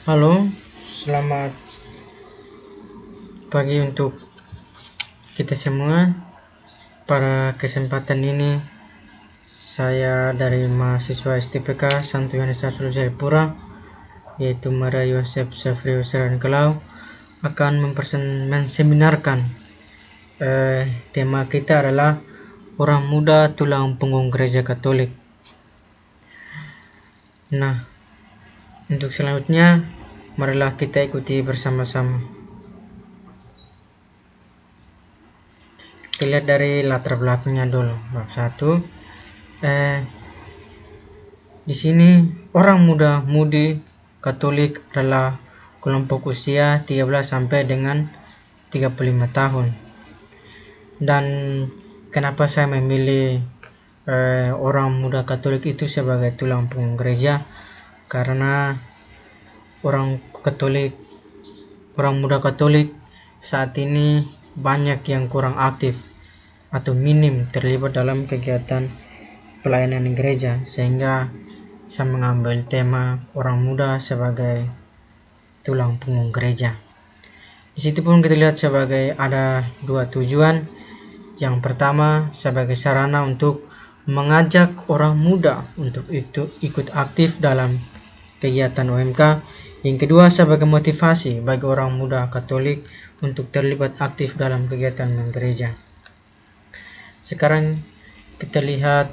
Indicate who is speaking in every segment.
Speaker 1: Halo, selamat pagi untuk kita semua. Pada kesempatan ini, saya dari mahasiswa STPK Santo Yohanes Rasul Jayapura, yaitu Maria Yosef Syafri Hussein Kalau, akan menseminarkan tema kita adalah orang muda tulang punggung gereja Katolik. Nah, untuk selanjutnya, marilah kita ikuti bersama-sama. Kita lihat dari latar belakangnya dulu. Bab 1. Di sini orang muda-mudi Katolik adalah kelompok usia 13 sampai dengan 35 tahun. Dan kenapa saya memilih orang muda Katolik itu sebagai tulang punggung gereja? Karena orang muda Katolik saat ini banyak yang kurang aktif atau minim terlibat dalam kegiatan pelayanan gereja, sehingga saya mengambil tema orang muda sebagai tulang punggung gereja. Di situ pun kita lihat sebagai ada dua tujuan. Yang pertama sebagai sarana untuk mengajak orang muda untuk ikut aktif dalam kegiatan OMK. Yang kedua sebagai motivasi bagi orang muda Katolik untuk terlibat aktif dalam kegiatan gereja. Sekarang kita lihat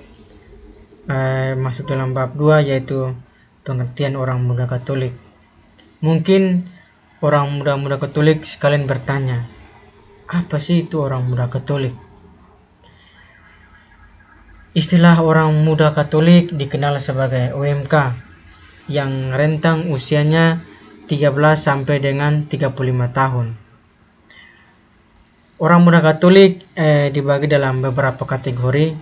Speaker 1: masuk dalam bab 2, yaitu pengertian orang muda Katolik. Mungkin orang muda Katolik sekalian bertanya, apa sih itu orang muda Katolik? Istilah orang muda Katolik dikenal sebagai OMK yang rentang usianya 13 sampai dengan 35 tahun. Orang muda Katolik dibagi dalam beberapa kategori.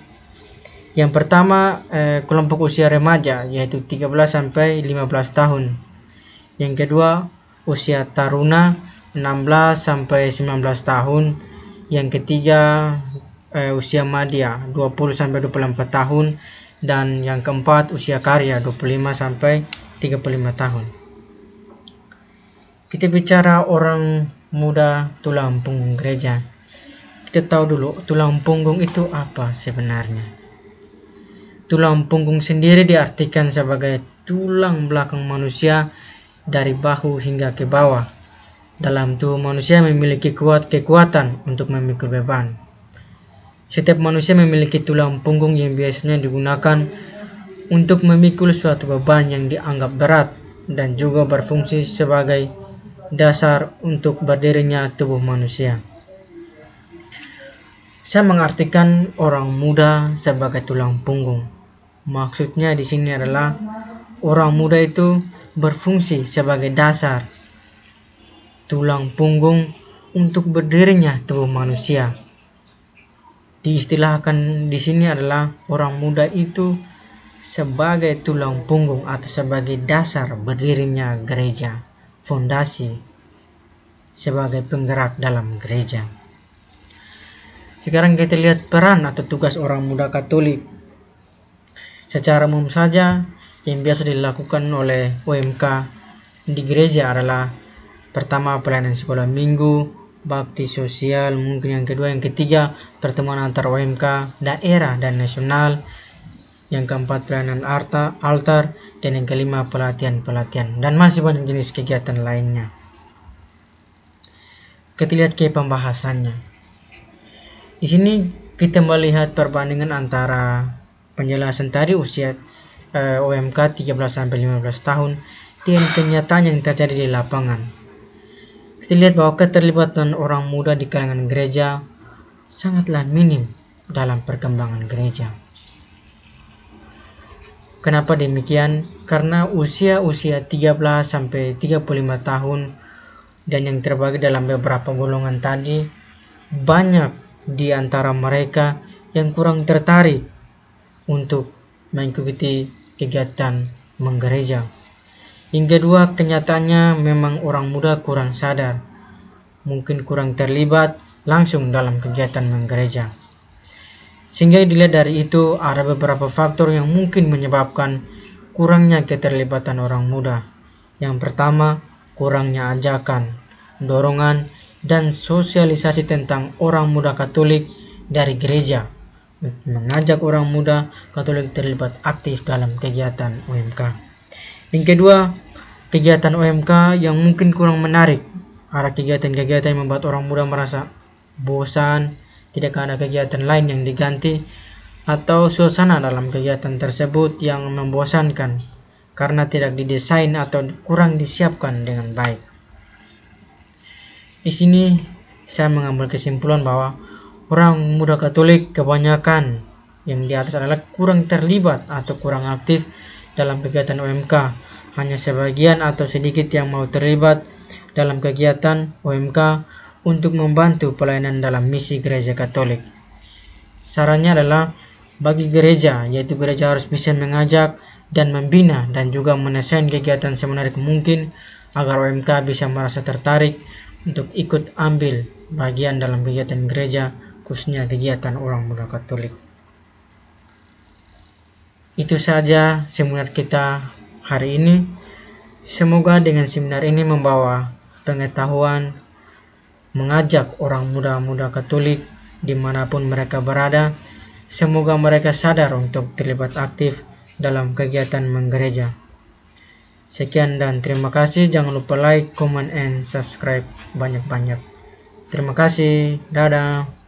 Speaker 1: Yang pertama kelompok usia remaja, yaitu 13 sampai 15 tahun. Yang kedua usia taruna 16 sampai 19 tahun. Yang ketiga usia madya 20 sampai 24 tahun. Dan yang keempat usia karya 25 sampai 35 tahun. Kita bicara orang muda tulang punggung gereja. Kita tahu dulu tulang punggung itu apa sebenarnya. Tulang punggung sendiri diartikan sebagai tulang belakang manusia dari bahu hingga ke bawah. Dalam tubuh manusia memiliki kekuatan untuk memikul beban. Setiap manusia memiliki tulang punggung yang biasanya digunakan untuk memikul suatu beban yang dianggap berat dan juga berfungsi sebagai dasar untuk berdirinya tubuh manusia. Saya mengartikan orang muda sebagai tulang punggung. Maksudnya di sini adalah orang muda itu berfungsi sebagai dasar tulang punggung untuk berdirinya tubuh manusia. Diistilahkan di sini adalah orang muda itu sebagai tulang punggung atau sebagai dasar berdirinya gereja, fondasi sebagai penggerak dalam gereja. Sekarang kita lihat peran atau tugas orang muda Katolik. Secara umum saja, yang biasa dilakukan oleh OMK di gereja adalah pertama pelayanan sekolah minggu, bakti sosial, mungkin yang kedua, yang ketiga pertemuan antar OMK daerah dan nasional, yang keempat pelayanan altar, dan yang kelima pelatihan, dan masih banyak jenis kegiatan lainnya. Kita lihat ke pembahasannya. Di sini kita melihat perbandingan antara penjelasan tadi usia OMK 13 sampai 15 tahun dengan kenyataan yang terjadi di lapangan. Kita lihat bahwa keterlibatan orang muda di kalangan gereja sangatlah minim dalam perkembangan gereja. Kenapa demikian? Karena usia 13 sampai 35 tahun dan yang terbagi dalam beberapa golongan tadi, banyak di antara mereka yang kurang tertarik untuk mengikuti kegiatan menggereja. Yang kedua, kenyataannya memang orang muda kurang sadar, mungkin kurang terlibat langsung dalam kegiatan menggereja. Sehingga dilihat dari itu ada beberapa faktor yang mungkin menyebabkan kurangnya keterlibatan orang muda. Yang pertama, kurangnya ajakan, dorongan, dan sosialisasi tentang orang muda Katolik dari gereja, mengajak orang muda Katolik terlibat aktif dalam kegiatan OMK. Yang kedua, kegiatan OMK yang mungkin kurang menarik. Ada kegiatan-kegiatan yang membuat orang muda merasa bosan, tidak ada kegiatan lain yang diganti, atau suasana dalam kegiatan tersebut yang membosankan karena tidak didesain atau kurang disiapkan dengan baik. Di sini saya mengambil kesimpulan bahwa orang muda Katolik kebanyakan yang di atas adalah kurang terlibat atau kurang aktif dalam kegiatan OMK. Hanya sebagian atau sedikit yang mau terlibat dalam kegiatan OMK untuk membantu pelayanan dalam misi gereja Katolik. Sarannya adalah bagi gereja, yaitu gereja harus bisa mengajak dan membina dan juga mendesain kegiatan semenarik mungkin agar OMK bisa merasa tertarik untuk ikut ambil bagian dalam kegiatan gereja, khususnya kegiatan orang muda Katolik. Itu saja seminar kita hari ini. Semoga dengan seminar ini membawa pengetahuan, mengajak orang muda-muda Katolik dimanapun mereka berada. Semoga mereka sadar untuk terlibat aktif dalam kegiatan menggereja. Sekian dan terima kasih. Jangan lupa like, comment, and subscribe banyak-banyak. Terima kasih. Dadah.